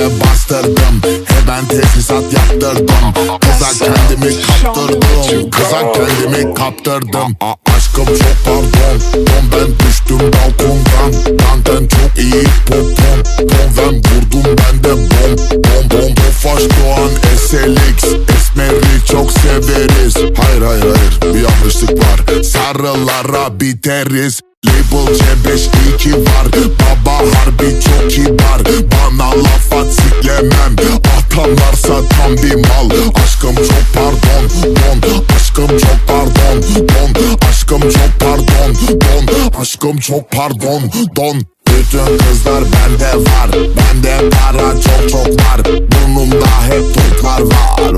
yere bastırdım. Ben tesisat yaptırdım. Kıza kendimi kaptırdım. Kıza kendimi kaptırdım. Aşkım çok pardon. Ben düştüm balkondan. Benden çok iyi popom. Ben vurdum ben de bom. Tofaş Doğan SLX. Esmeri çok severiz. Hayır bir yanlışlık var. Sarılara biteriz. Label C5-2 var. Baba harbi çok kibar. Bana laf at siklemem. Atarlarsa tam bir mal. Aşkım çok pardon don. Aşkım çok pardon don. Aşkım çok pardon don. Aşkım çok pardon don. Bütün kızlar bende var. Bende para çok var. Burnumda hep toplar var.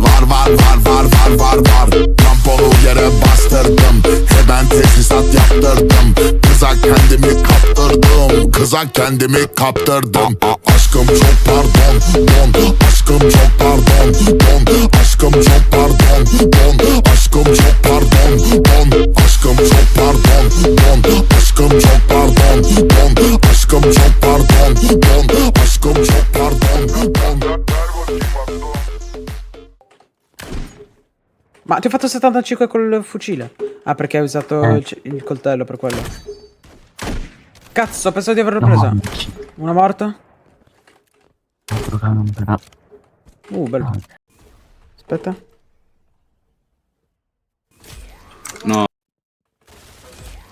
Tamponu yere bastırdım. Ben tesisat yaptırdım. Kıza kendimi kaptırdım. Kıza kendimi kaptırdım. Aşkım çok pardon don. Aşkım çok pardon don. Aşkım çok pardon don. Aşkım çok pardon don. Aşkım çok pardon don. Aşkım çok pardon don. Aşkım çok pardon don. Aşkım çok pardon don. Ma ti ho fatto 75 col fucile. Ah, perché hai usato il coltello per quello. Cazzo, pensavo di averlo preso. Una morta? Bello. Aspetta. No,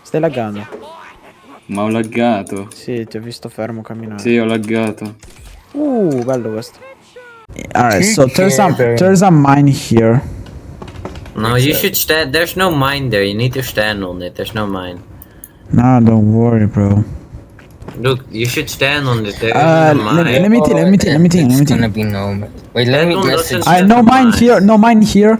Stai laggando. ma ho laggato. Sì, ti ho visto fermo camminare. Sì, ho laggato. Bello questo. Alright, so there's a mine here. No, you should stand. There's no mine there. You need to stand on it. There's no mine. No, don't worry, bro. Look, you should stand on it. There isn't a mine. Let me think. It's gonna be no. Wait, let me message. No mine here.